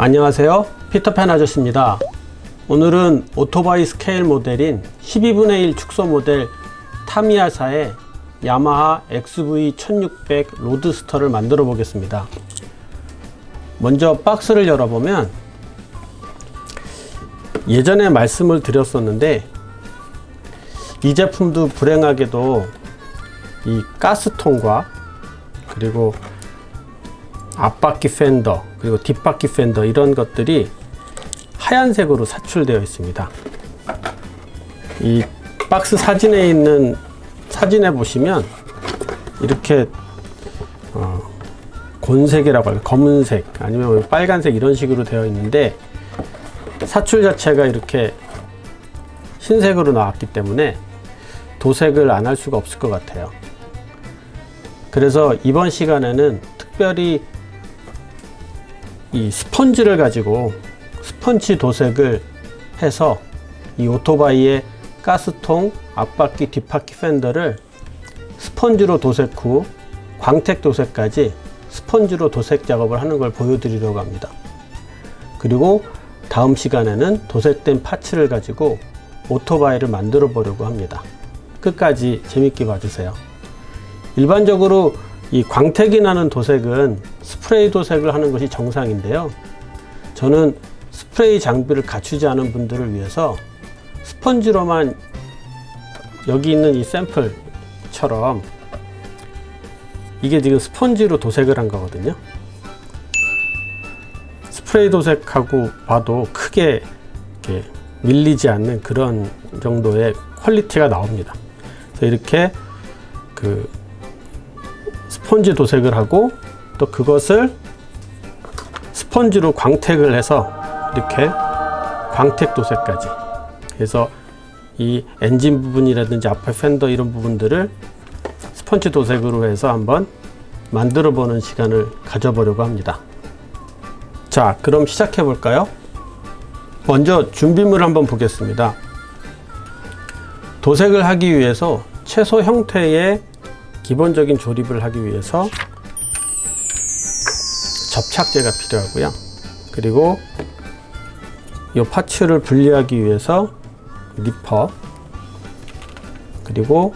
안녕하세요, 피터팬 아저씨입니다. 오늘은 오토바이 스케일 모델인 12분의 1 축소 모델 타미야사의 야마하 XV1600 로드스터를 만들어 보겠습니다. 먼저 박스를 열어보면 예전에 말씀을 드렸었는데 이 제품도 불행하게도 이 가스통과 그리고 앞바퀴 팬더 그리고 뒷바퀴 팬더 이런 것들이 하얀색으로 사출되어 있습니다. 이 박스 사진에 있는 사진에 보시면 이렇게 곤색이라고 할까요? 검은색 아니면 빨간색 이런 식으로 되어 있는데 사출 자체가 이렇게 흰색으로 나왔기 때문에 도색을 안 할 수가 없을 것 같아요. 그래서 이번 시간에는 특별히 이 스펀지를 가지고 스펀지 도색을 해서 이 오토바이의 가스통, 앞바퀴, 뒷바퀴 팬더를 스펀지로 도색 후 광택 도색까지 스펀지로 도색 작업을 하는 걸 보여드리려고 합니다. 그리고 다음 시간에는 도색된 파츠를 가지고 오토바이를 만들어 보려고 합니다. 끝까지 재밌게 봐주세요. 일반적으로 이 광택이 나는 도색은 스프레이 도색을 하는 것이 정상인데요. 저는 스프레이 장비를 갖추지 않은 분들을 위해서 스펀지로만 여기 있는 이 샘플처럼 이게 지금 스펀지로 도색을 한 거거든요. 스프레이 도색하고 봐도 크게 이렇게 밀리지 않는 그런 정도의 퀄리티가 나옵니다. 그래서 이렇게 스펀지 도색을 하고 또 그것을 스펀지로 광택을 해서 이렇게 광택 도색까지 해서 이 엔진 부분이라든지 앞에 팬더 이런 부분들을 스펀지 도색으로 해서 한번 만들어 보는 시간을 가져보려고 합니다. 자, 그럼 시작해 볼까요? 먼저 준비물을 한번 보겠습니다. 도색을 하기 위해서 최소 형태의 기본적인 조립을 하기 위해서 접착제가 필요하고요. 그리고 이 파츠를 분리하기 위해서 니퍼, 그리고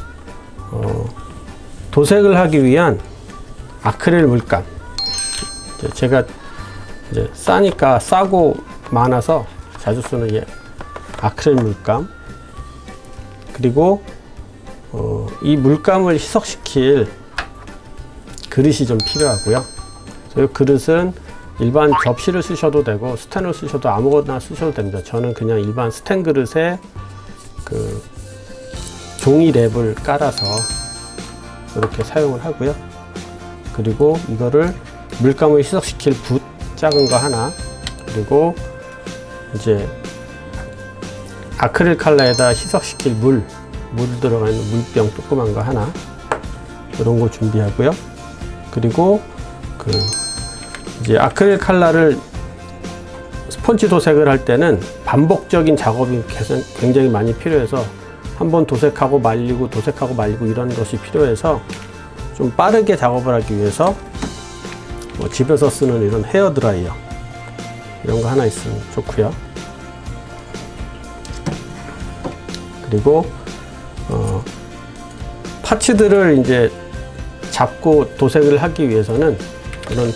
도색을 하기 위한 아크릴 물감. 제가 이제 싸니까 싸고 많아서 자주 쓰는 이 아크릴 물감. 그리고 이 물감을 희석시킬 그릇이 좀 필요하고요. 이 그릇은 일반 접시를 쓰셔도 되고 스텐을 쓰셔도 아무거나 쓰셔도 됩니다. 저는 그냥 일반 스텐 그릇에 종이 랩을 깔아서 이렇게 사용을 하고요. 그리고 이거를 물감을 희석시킬 붓 작은 거 하나, 그리고 이제 아크릴 칼라에다 희석시킬 물 들어가 있는 물병 조그만 거 하나, 이런 거 준비하고요. 그리고 이제 아크릴 칼라를 스펀지 도색을 할 때는 반복적인 작업이 굉장히 많이 필요해서 한번 도색하고 말리고 도색하고 말리고 이런 것이 필요해서 좀 빠르게 작업을 하기 위해서 집에서 쓰는 이런 헤어 드라이어 이런 거 하나 있으면 좋고요. 그리고 파츠들을 이제 잡고 도색을 하기 위해서는 이런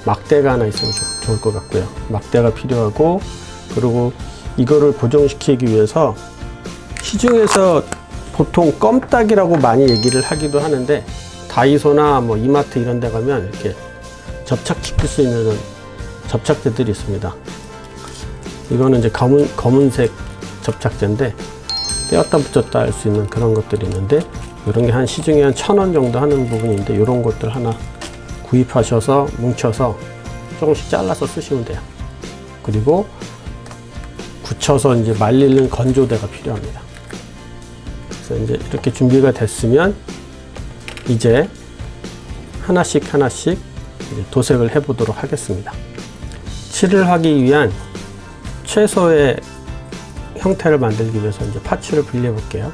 막대가 하나 있으면 좋을 것 같고요. 막대가 필요하고, 그리고 이거를 고정시키기 위해서 시중에서 보통 껌딱이라고 많이 얘기를 하기도 하는데 다이소나 뭐 이마트 이런 데 가면 이렇게 접착시킬 수 있는 접착제들이 있습니다. 이거는 이제 검은색 접착제인데 떼었다 붙였다 할 수 있는 그런 것들이 있는데 이런 게 시중에 한 1,000원 정도 하는 부분인데 이런 것들 하나 구입하셔서 뭉쳐서 조금씩 잘라서 쓰시면 돼요. 그리고 굳혀서 이제 말리는 건조대가 필요합니다. 그래서 이제 이렇게 준비가 됐으면 이제 하나씩 이제 도색을 해 보도록 하겠습니다. 칠을 하기 위한 최소의 형태를 만들기 위해서 이제 파츠를 분리해 볼게요.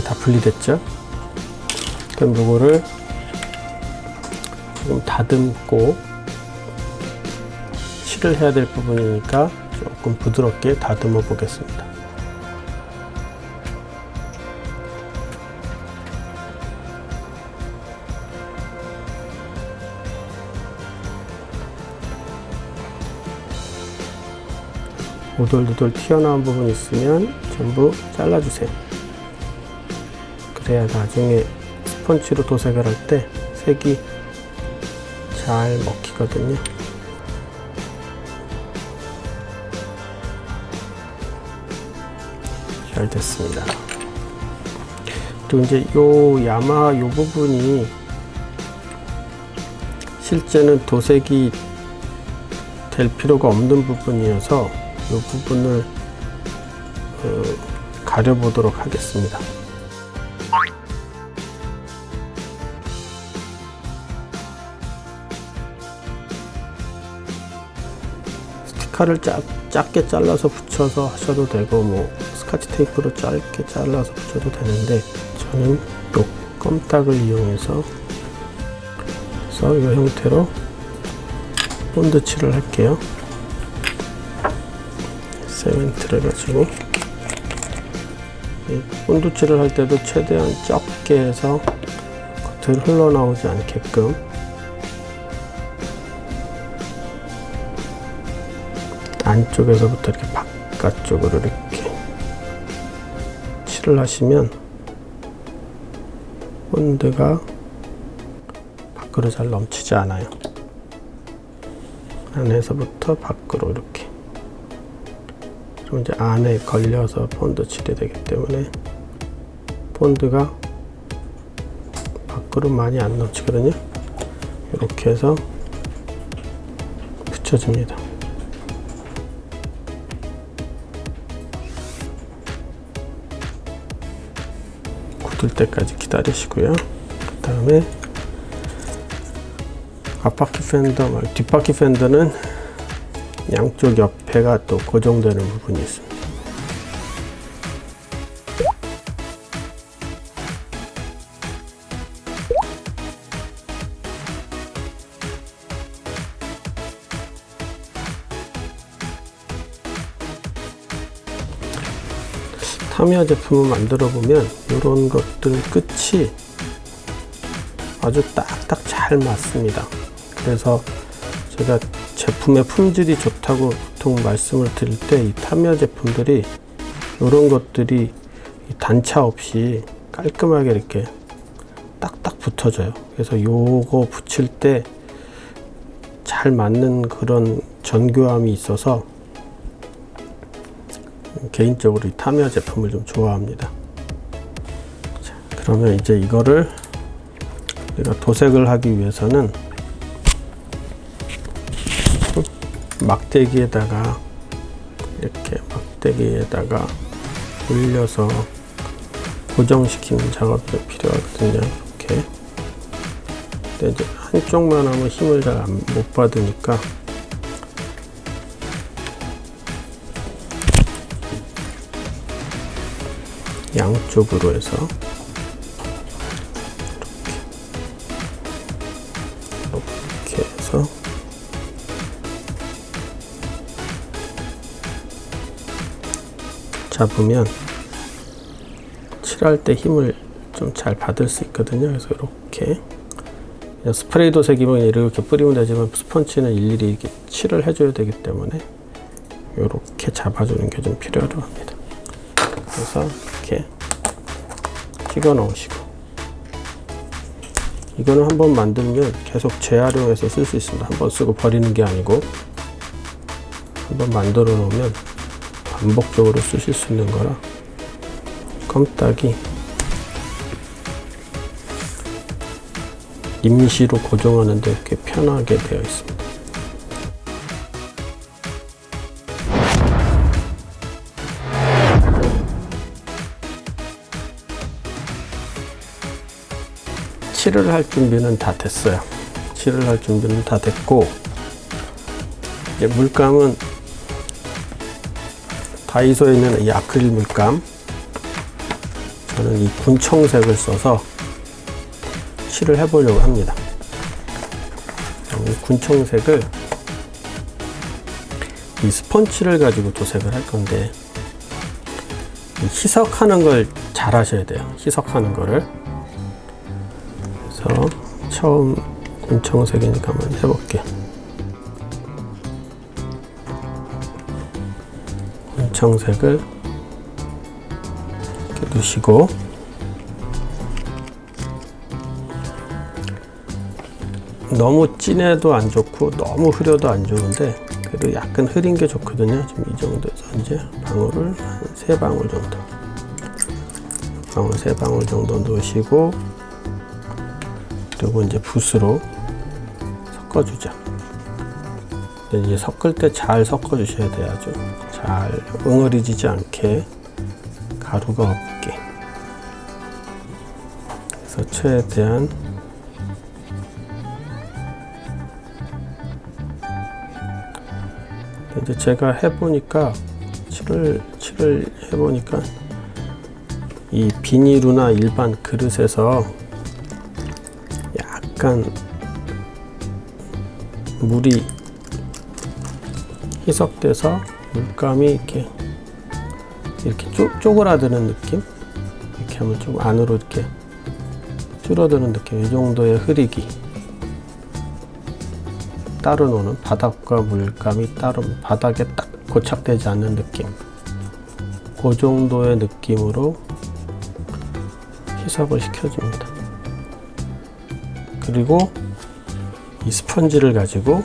다 분리됐죠? 그럼 요거를 조금 다듬고 칠을 해야 될 부분이니까 조금 부드럽게 다듬어 보겠습니다. 오돌오돌 튀어나온 부분 있으면 전부 잘라주세요. 그래야 나중에 스펀지로 도색을 할 때 색이 잘 먹히거든요. 잘 됐습니다. 그리고 이제 요 야마 요 부분이 실제는 도색이 될 필요가 없는 부분이어서 이 부분을 가려보도록 하겠습니다. 스티커를 작게 잘라서 붙여서 하셔도 되고 뭐 스카치 테이프로 짧게 잘라서 붙여도 되는데 저는 요 껌딱을 이용해서 이 형태로 본드 칠을 할게요. 세멘트를 가지고 본드 칠을 할 때도 최대한 적게 해서 겉으로 흘러나오지 않게끔 안쪽에서부터 이렇게 바깥쪽으로 이렇게 칠을 하시면 본드가 밖으로 잘 넘치지 않아요. 안에서부터 밖으로 이렇게. 그럼 이제 안에 걸려서 본드 칠이 되기 때문에 본드가 밖으로 많이 안 넘치거든요. 이렇게 해서 붙여줍니다. 굳을 때까지 기다리시고요. 그 다음에 앞바퀴 팬더 말고 뒷바퀴 팬더는 양쪽 옆에가 또 고정되는 부분이 있습니다. 타미야 제품을 만들어 보면 이런 것들 끝이 아주 딱딱 잘 맞습니다. 그래서 제가 제품의 품질이 좋다고 보통 말씀을 드릴 때 이 타미야 제품들이 이런 것들이 단차 없이 깔끔하게 이렇게 딱딱 붙어져요. 그래서 요거 붙일 때 잘 맞는 그런 정교함이 있어서 개인적으로 이 타미야 제품을 좀 좋아합니다. 자, 그러면 이제 이거를 우리가 도색을 하기 위해서는 막대기에다가 이렇게 막대기에다가 올려서 고정시키는 작업이 필요하거든요. 이렇게. 근데 이제 한쪽만 하면 힘을 잘 못 받으니까 양쪽으로 해서 이렇게 해서 잡으면 칠할 때 힘을 좀 잘 받을 수 있거든요. 그래서 이렇게 스프레이 도색이면 이렇게 뿌리면 되지만 스펀지는 일일이 이렇게 칠을 해줘야 되기 때문에 이렇게 잡아주는 게 좀 필요로 합니다. 그래서 이렇게 찍어 넣으시고, 이거는 한번 만들면 계속 재활용해서 쓸 수 있습니다. 한번 쓰고 버리는 게 아니고 한번 만들어 놓으면 반복적으로 쓰실 수 있는 거라 껌딱이 임시로 고정하는 데 꽤 편하게 되어 있습니다. 칠을 할 준비는 다 됐어요. 칠을 할 준비는 다 됐고, 이제 물감은 다이소에 있는 이 아크릴 물감 저는 이 군청색을 써서 칠을 해보려고 합니다. 이 군청색을 이 스펀지를 가지고 도색을 할 건데, 희석하는 걸 잘 하셔야 돼요. 희석하는 거를. 그래서 처음 군청색이니까 한번 해볼게요. 군청색을 이렇게 두시고, 너무 진해도 안 좋고 너무 흐려도 안 좋은데, 그래도 약간 흐린 게 좋거든요. 지금 이 정도에서 이제 방울을 한 3방울 정도, 방울 3방울 정도 넣으시고, 그리고 이제 붓으로 섞어주죠. 근데 이제 섞을 때 잘 섞어주셔야 돼요. 아주 잘 응어리지지 않게, 가루가 없게. 그래서 최대한 이제 제가 해보니까 칠을 해보니까 이 비닐이나 일반 그릇에서 약간 물이 희석돼서 물감이 이렇게 쪼그라드는 느낌? 이렇게 하면 좀 안으로 이렇게 줄어드는 느낌. 이 정도의 흐리기. 따로 노는, 바닥과 물감이 따로 바닥에 딱 고착되지 않는 느낌. 그 정도의 느낌으로 희석을 시켜줍니다. 그리고 이 스펀지를 가지고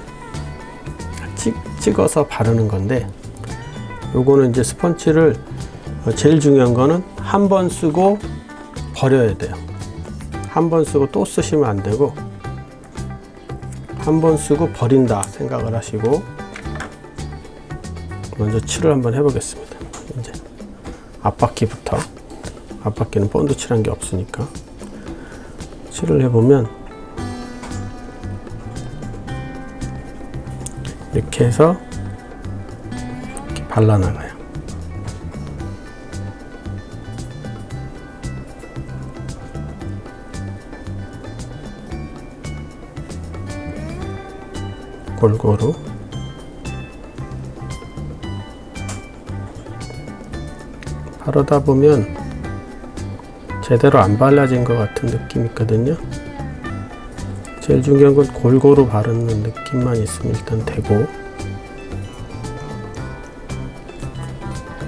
찍어서 바르는 건데, 요거는 이제 스펀지를 제일 중요한 거는 한 번 쓰고 버려야 돼요. 한 번 쓰고 또 쓰시면 안 되고, 한 번 쓰고 버린다 생각을 하시고 먼저 칠을 한번 해보겠습니다. 이제 앞바퀴부터, 앞바퀴는 본드 칠한 게 없으니까 칠을 해보면 이렇게 해서 이렇게 발라나가요. 골고루. 바르다 보면 제대로 안 발라진 것 같은 느낌이 있거든요. 제일 중요한 건 골고루 바르는 느낌만 있으면 일단 되고,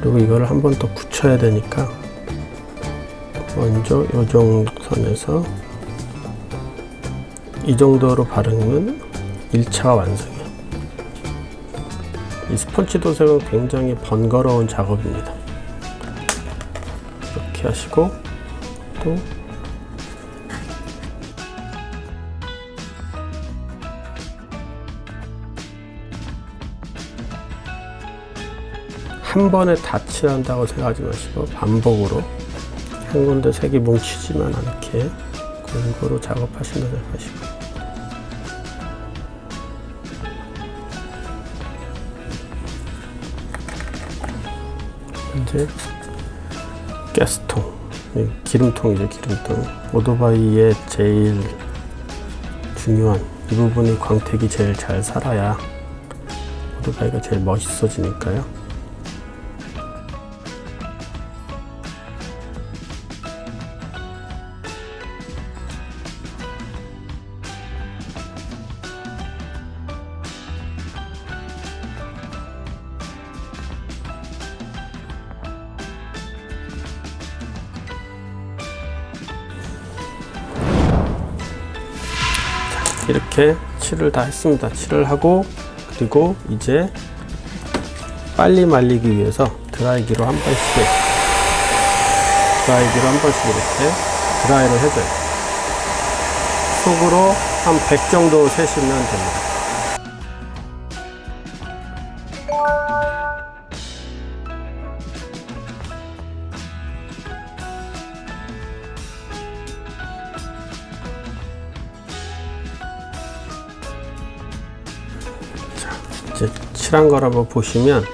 그리고 이걸 한 번 더 굳혀야 되니까 먼저 이 정도 선에서 이 정도로 바르면 1차가 완성이에요. 이 스펀지 도색은 굉장히 번거로운 작업입니다. 이렇게 하시고, 또 한 번에 다 칠한다고 생각하지 마시고 반복으로 한 군데 색이 뭉치지만 않게 골고루 작업하신다고 생각하시고, 이제 가스통, 기름통이죠. 기름통. 오토바이의 제일 중요한 이 부분이 광택이 제일 잘 살아야 오토바이가 제일 멋있어지니까요. 이렇게 칠을 다 했습니다. 칠을 하고, 그리고 이제 빨리 말리기 위해서 드라이기로 한 번씩 이렇게 드라이를 해줘요. 속으로 한 100 정도 세시면 됩니다. 이제 칠한 걸 한번 보시면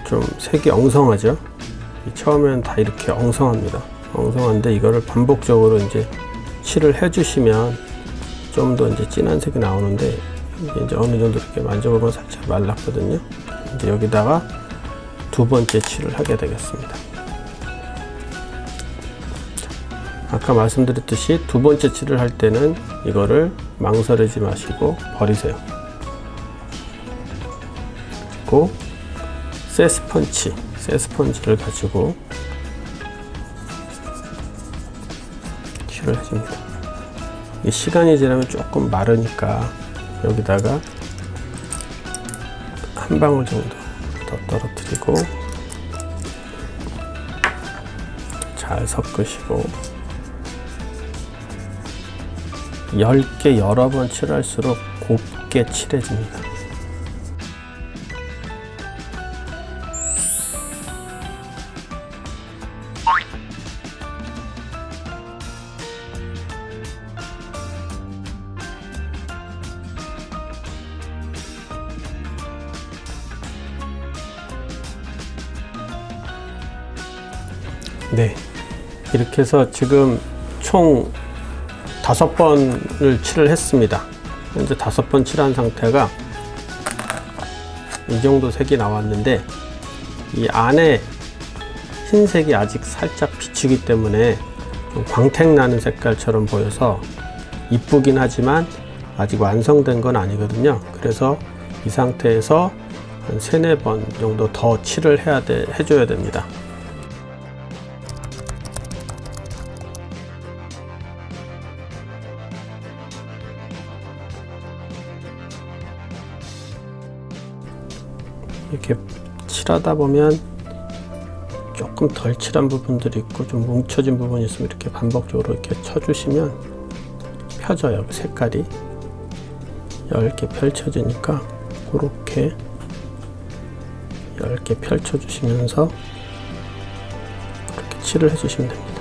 좀 색이 엉성하죠. 처음엔 다 이렇게 엉성합니다. 엉성한데 이거를 반복적으로 이제 칠을 해주시면 좀 더 이제 진한 색이 나오는데 이게 이제 어느 정도 이렇게 만져보면 살짝 말랐거든요. 이제 여기다가 두 번째 칠을 하게 되겠습니다. 아까 말씀드렸듯이 두 번째 칠을 할 때는 이거를 망설이지 마시고 버리세요. 그리고 세스펀지를 가지고 칠을 해줍니다. 이 시간이 지나면 조금 마르니까 여기다가 한 방울 정도 더 떨어뜨리고 잘 섞으시고 10개 여러 번 칠할수록 곱게 칠해집니다. 네, 이렇게 해서 지금 총 5번을 칠을 했습니다. 현재 5번 칠한 상태가 이 정도 색이 나왔는데 이 안에 흰색이 아직 살짝 비추기 때문에 좀 광택 나는 색깔처럼 보여서 이쁘긴 하지만 아직 완성된 건 아니거든요. 그래서 이 상태에서 한 3-4번 정도 더 칠을 해줘야 됩니다. 이렇게 칠하다 보면 조금 덜 칠한 부분들이 있고 좀 뭉쳐진 부분이 있으면 이렇게 반복적으로 이렇게 쳐주시면 펴져요. 색깔이 10개 펼쳐지니까 그렇게 10개 펼쳐주시면서 그렇게 칠을 해주시면 됩니다.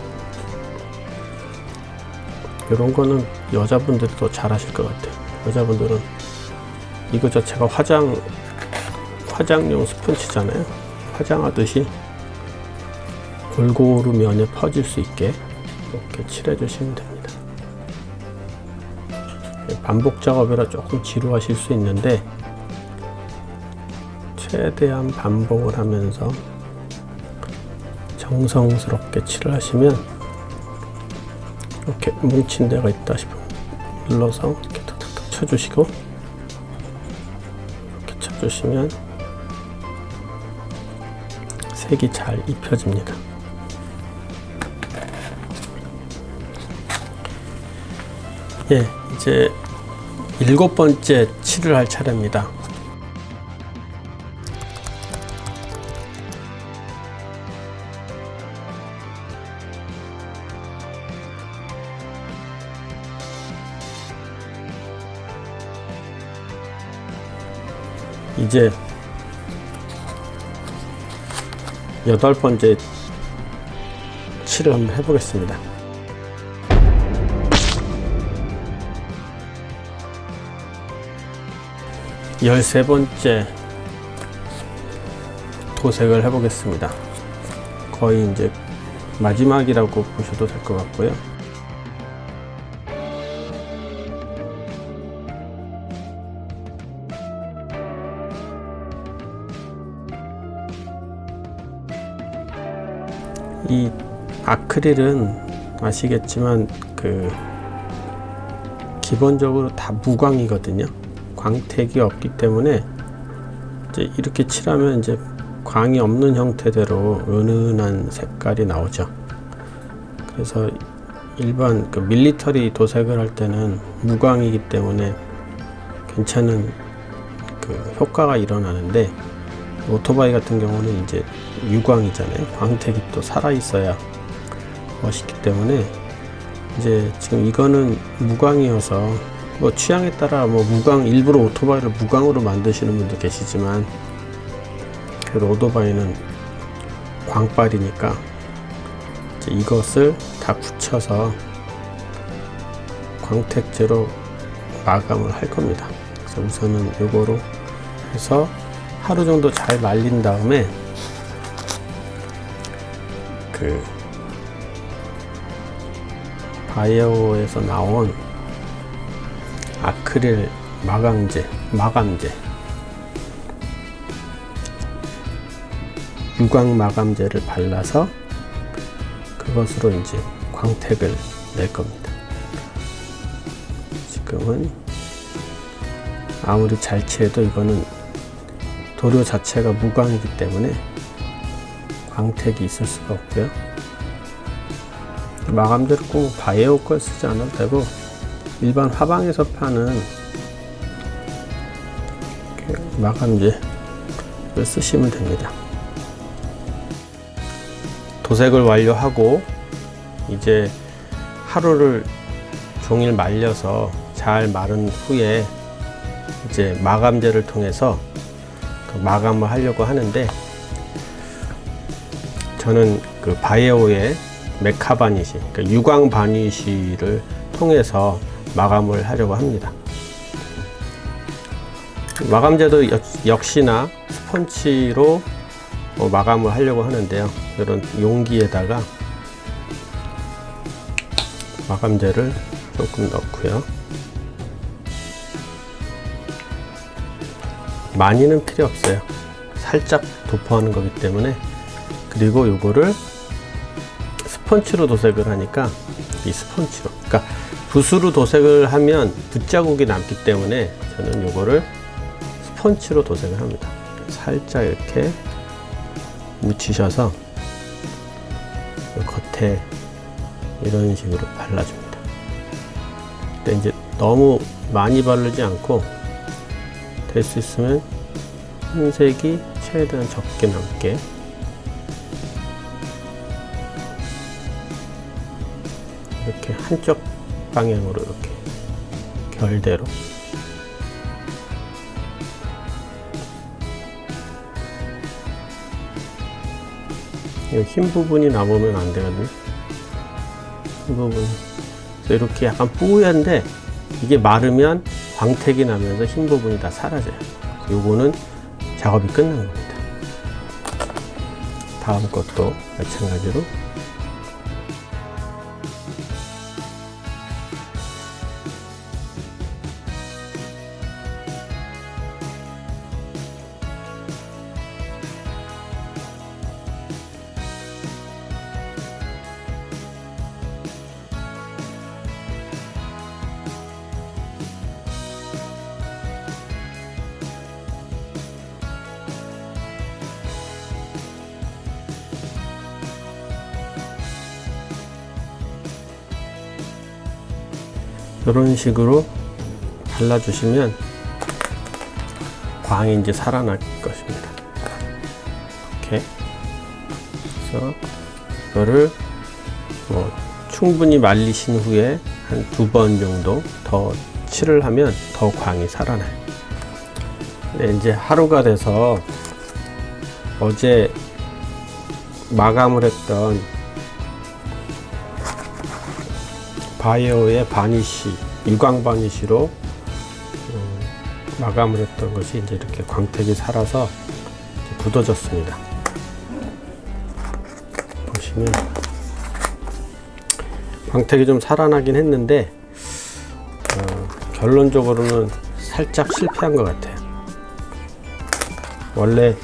이런 거는 여자분들이 더 잘하실 것 같아요. 여자분들은 이거 자체가 화장용 스펀지잖아요. 화장하듯이 골고루 면에 퍼질 수 있게 이렇게 칠해 주시면 됩니다. 반복 작업이라 조금 지루하실 수 있는데 최대한 반복을 하면서 정성스럽게 칠을 하시면 이렇게 뭉친 데가 있다 싶으면 눌러서 이렇게 툭툭툭 쳐주시고 이렇게 쳐주시면 색이 잘 입혀집니다. 예, 이제 7번째 칠을 할 차례입니다. 이제 8번째 칠을 한번 해보겠습니다. 열세 번째 도색을 해보겠습니다. 거의 이제 마지막이라고 보셔도 될 것 같고요. 이 아크릴은 아시겠지만 기본적으로 다 무광이거든요. 광택이 없기 때문에 이제 이렇게 칠하면 이제 광이 없는 형태대로 은은한 색깔이 나오죠. 그래서 일반 밀리터리 도색을 할 때는 무광이기 때문에 괜찮은 효과가 일어나는데 오토바이 같은 경우는 이제 유광이잖아요. 광택이 또 살아있어야 멋있기 때문에 이제 지금 이거는 무광이어서 뭐 취향에 따라 뭐 무광 일부러 오토바이를 무광으로 만드시는 분도 계시지만 그래도 오토바이는 광빨이니까 이제 이것을 다 굳혀서 광택제로 마감을 할 겁니다. 그래서 우선은 이거로 해서 하루 정도 잘 말린 다음에 바이오에서 나온 아크릴 마감제 유광 마감제를 발라서 그것으로 이제 광택을 낼 겁니다. 지금은 아무리 잘 칠해도 이거는 도료 자체가 무광이기 때문에 광택이 있을 수가 없고요. 마감제를 꼭 바이오 걸 쓰지 않아도 되고 일반 화방에서 파는 마감제를 쓰시면 됩니다. 도색을 완료하고 이제 하루를 종일 말려서 잘 마른 후에 이제 마감제를 통해서 그 마감을 하려고 하는데, 저는 그 바이오의 메카 바니쉬, 그러니까 유광 바니쉬를 통해서 마감을 하려고 합니다. 마감제도 역시나 스펀지로 마감을 하려고 하는데요. 이런 용기에다가 마감제를 조금 넣고요. 많이는 필요 없어요. 살짝 도포하는 거기 때문에. 그리고 요거를 스펀지로 도색을 하니까 이 스펀지로, 그러니까 붓으로 도색을 하면 붓자국이 남기 때문에 저는 요거를 스펀지로 도색을 합니다. 살짝 이렇게 묻히셔서 겉에 이런 식으로 발라줍니다. 근데 이제 너무 많이 바르지 않고 될 수 있으면 흰색이 최대한 적게 남게 이렇게 한쪽 방향으로 이렇게 결대로 흰 부분이 남으면 안 되거든요. 흰 부분. 그래서 이렇게 약간 뿌연데 이게 마르면 광택이 나면서 흰 부분이 다 사라져요. 요거는 작업이 끝난 겁니다. 다음 것도 마찬가지로 이런 식으로 발라주시면 광이 이제 살아날 것입니다. 이렇게. 그래서 이거를 충분히 말리신 후에 한 2번 정도 더 칠을 하면 더 광이 살아나요. 근데 이제 하루가 돼서 어제 마감을 했던 바이오의 바니쉬, 유광 바니쉬로 마감을 했던 것이 이제 이렇게 광택이 살아서 굳어졌습니다. 보시면 광택이 좀 살아나긴 했는데 결론적으로는 살짝 실패한 것 같아요. 원래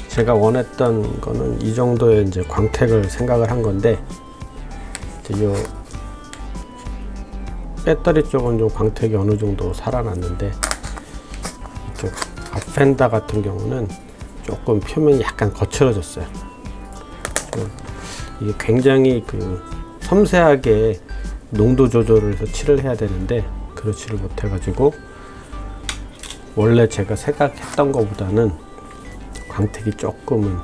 제가 원했던 거는 이 정도의 이제 광택을 생각을 한 건데, 이제 요 배터리 쪽은 좀 광택이 어느 정도 살아났는데, 이쪽 앞펜다 같은 경우는 조금 표면이 약간 거칠어졌어요. 이게 굉장히 섬세하게 농도 조절을 해서 칠을 해야 되는데 그렇지를 못해가지고 원래 제가 생각했던 것보다는 광택이 조금은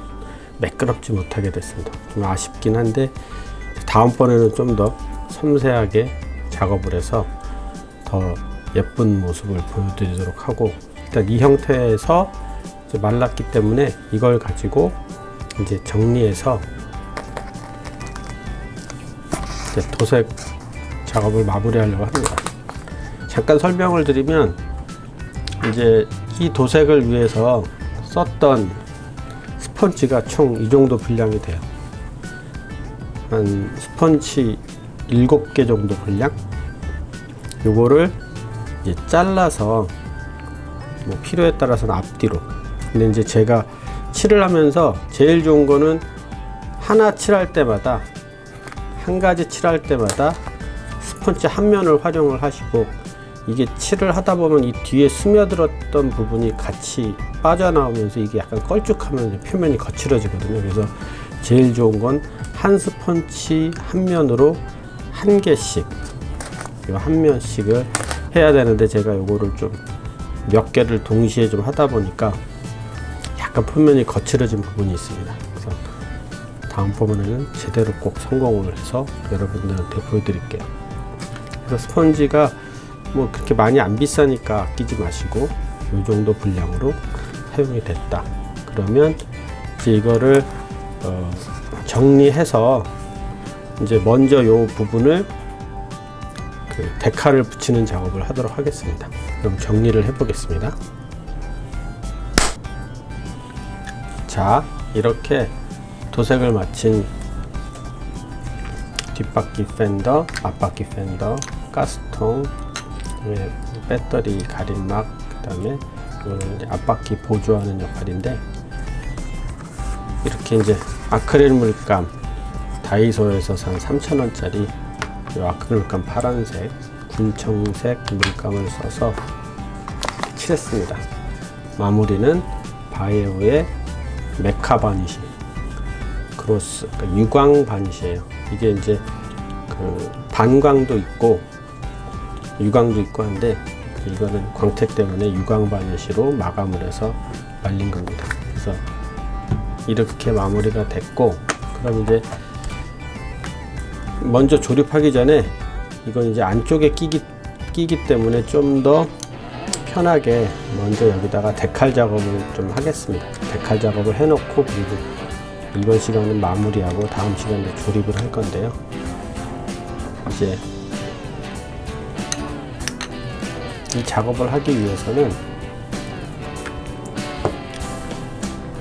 매끄럽지 못하게 됐습니다. 좀 아쉽긴 한데 다음번에는 좀 더 섬세하게 작업을 해서 더 예쁜 모습을 보여드리도록 하고, 일단 이 형태에서 이제 말랐기 때문에 이걸 가지고 이제 정리해서 이제 도색 작업을 마무리하려고 합니다. 잠깐 설명을 드리면, 이제 이 도색을 위해서 썼던 스펀지가 총 이 정도 분량이 돼요. 한 스펀지 7개 정도 분량, 요거를 이제 잘라서 뭐 필요에 따라서는 앞뒤로. 근데 이제 제가 칠을 하면서 제일 좋은 거는 하나 칠할 때마다, 한 가지 칠할 때마다 스펀지 한 면을 활용을 하시고, 이게 칠을 하다 보면 이 뒤에 스며들었던 부분이 같이 빠져나오면서 이게 약간 걸쭉하면 표면이 거칠어지거든요. 그래서 제일 좋은 건 한 스펀지 한 면으로 한 개씩, 이 한 면씩을 해야 되는데, 제가 요거를 좀 몇 개를 동시에 좀 하다 보니까 약간 표면이 거칠어진 부분이 있습니다. 그래서 다음번에는 제대로 꼭 성공을 해서 여러분들한테 보여드릴게요. 그래서 스펀지가 뭐 그렇게 많이 안 비싸니까 아끼지 마시고, 이 정도 분량으로 사용이 됐다 그러면 이제 이거를 정리해서, 이제 먼저 이 부분을 그 데칼을 붙이는 작업을 하도록 하겠습니다. 그럼 정리를 해 보겠습니다. 자, 이렇게 도색을 마친 뒷바퀴 팬더, 앞바퀴 팬더, 가스통, 그다음에 배터리 가림막, 그다음에 이거는 앞바퀴 보조하는 역할인데, 이렇게 이제 아크릴 물감, 다이소에서 산 3,000원짜리 이 아크릴 물감 파란색, 군청색 물감을 써서 칠했습니다. 마무리는 바이오의 메카 바니쉬, 크로스, 그러니까 유광 바니쉬예요. 이게 이제 그 반광도 있고 유광도 있고 한데, 이거는 광택 때문에 유광 바니쉬로 마감을 해서 말린 겁니다. 그래서 이렇게 마무리가 됐고, 그럼 이제 먼저 조립하기 전에 이건 이제 안쪽에 끼기 때문에 좀 더 편하게 먼저 여기다가 데칼 작업을 좀 하겠습니다. 데칼 작업을 해놓고, 그리고 이번 시간은 마무리하고 다음 시간에 조립을 할 건데요. 이제 이 작업을 하기 위해서는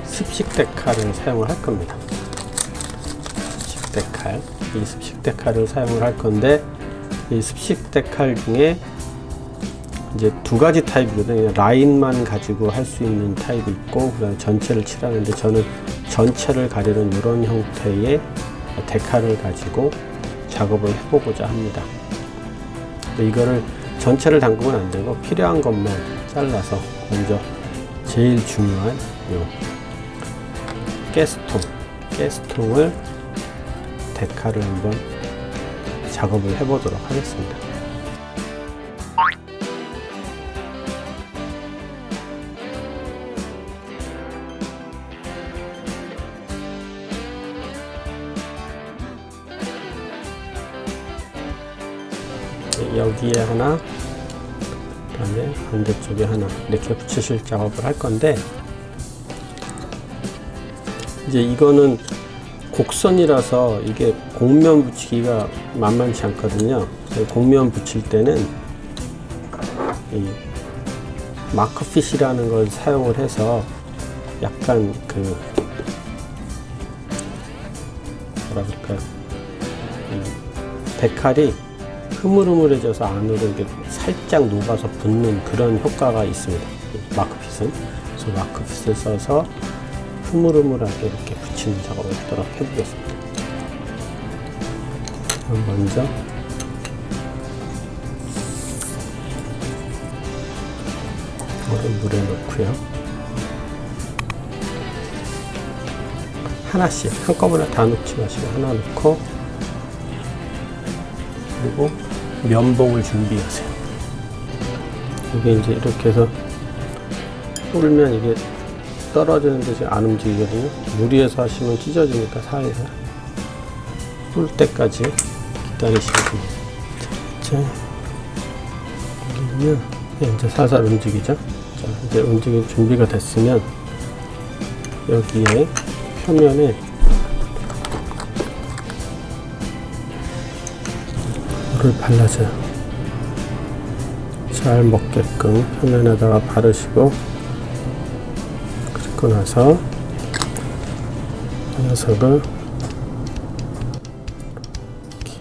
습식 데칼을 사용을 할 겁니다. 습식 데칼, 이 습식 데칼을 사용을 할 건데, 이 습식 데칼 중에 이제 두 가지 타입이거든요. 라인만 가지고 할 수 있는 타입이 있고, 그다음에 전체를 칠하는데, 저는 전체를 가리는 이런 형태의 데칼을 가지고 작업을 해보고자 합니다. 이거를 전체를 담그면 안 되고 필요한 것만 잘라서, 먼저 제일 중요한 요 가스통을 데칼을 한번 작업을 해보도록 하겠습니다. 여기에 하나, 그 다음에 반대쪽에 하나, 이렇게 붙이실 작업을 할 건데, 이제 이거는 곡선이라서 이게 곡면 붙이기가 만만치 않거든요. 곡면 붙일 때는 이 마크핏이라는 걸 사용을 해서 약간 그 뭐라 그럴까요? 데칼이 흐물흐물해져서 안으로 이렇게 살짝 녹아서 붙는 그런 효과가 있습니다. 마크핏은. 그래서 마크핏을 써서 흐물흐물하게 이렇게 붙이는 작업을 하도록 해보겠습니다. 그럼 먼저 물에 넣고요. 하나씩, 한꺼번에 다 넣지 마시고 하나 넣고, 그리고 면봉을 준비하세요. 이게 이제 이렇게 해서 뿔면 이게 떨어지는데 지금 안 움직이거든요. 무리해서 하시면 찢어지니까 사이에서 뿔 때까지 기다리시면 됩니다. 자, 여기는 이제 살살 움직이죠. 자, 이제 움직일 준비가 됐으면 여기에 표면에 물을 발라줘요. 잘 먹게끔 표면에다가 바르시고, 그리고 나서 이 녀석을 이렇게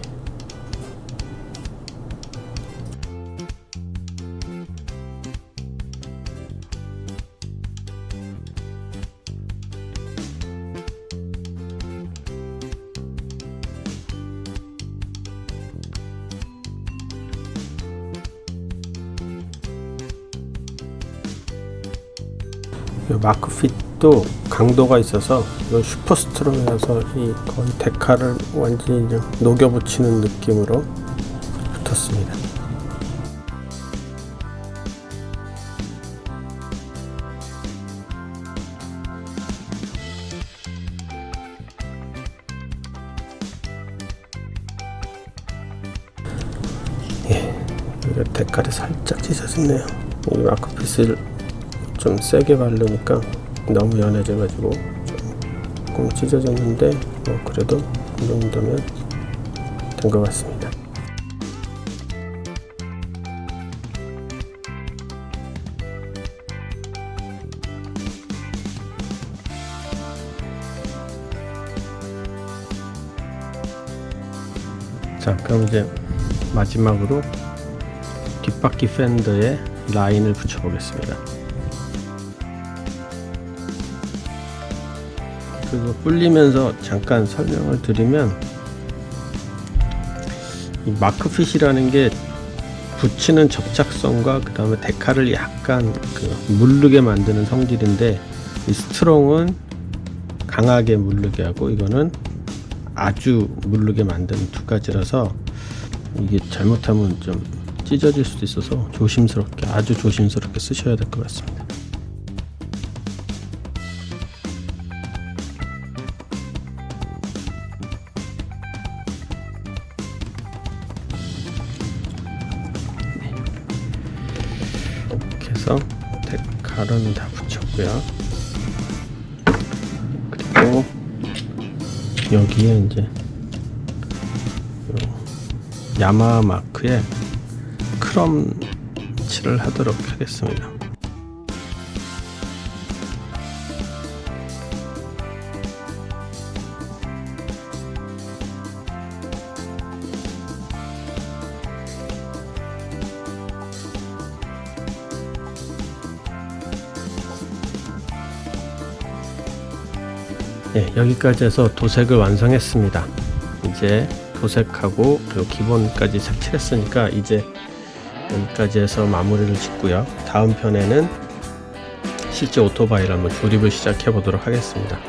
이 마크핏도 강도가 있어서 이건 슈퍼 스트롱이라서 이 거의 데칼을 완전히 이제 녹여 붙이는 느낌으로 붙었습니다. 이거 데칼이 살짝 찢어졌네요. 이 마크핏을 좀 세게 바르니까 너무 연해져가지고 조금 찢어졌는데 그래도 이 정도면 된 것 같습니다. 자, 그럼 이제 마지막으로 뒷바퀴 팬더에 라인을 붙여 보겠습니다. 그리고 불리면서 잠깐 설명을 드리면, 이 마크핏이라는 게 붙이는 접착성과 그 다음에 데칼을 약간 무르게 만드는 성질인데, 이 스트롱은 강하게 무르게 하고 이거는 아주 무르게 만드는 두 가지라서 이게 잘못하면 좀 찢어질 수도 있어서 조심스럽게, 아주 조심스럽게 쓰셔야 될 것 같습니다. 이렇게 해서 데칼은 다 붙였고요. 그리고 여기에 이제 야마하 마크에 크롬 칠을 하도록 하겠습니다. 네, 여기까지 해서 도색을 완성했습니다. 이제 도색하고 그리고 기본까지 색칠했으니까 이제 여기까지 해서 마무리를 짓고요. 다음 편에는 실제 오토바이를 한번 조립을 시작해 보도록 하겠습니다.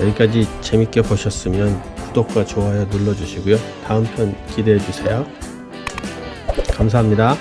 여기까지 재밌게 보셨으면 구독과 좋아요 눌러주시고요. 다음 편 기대해 주세요. 감사합니다.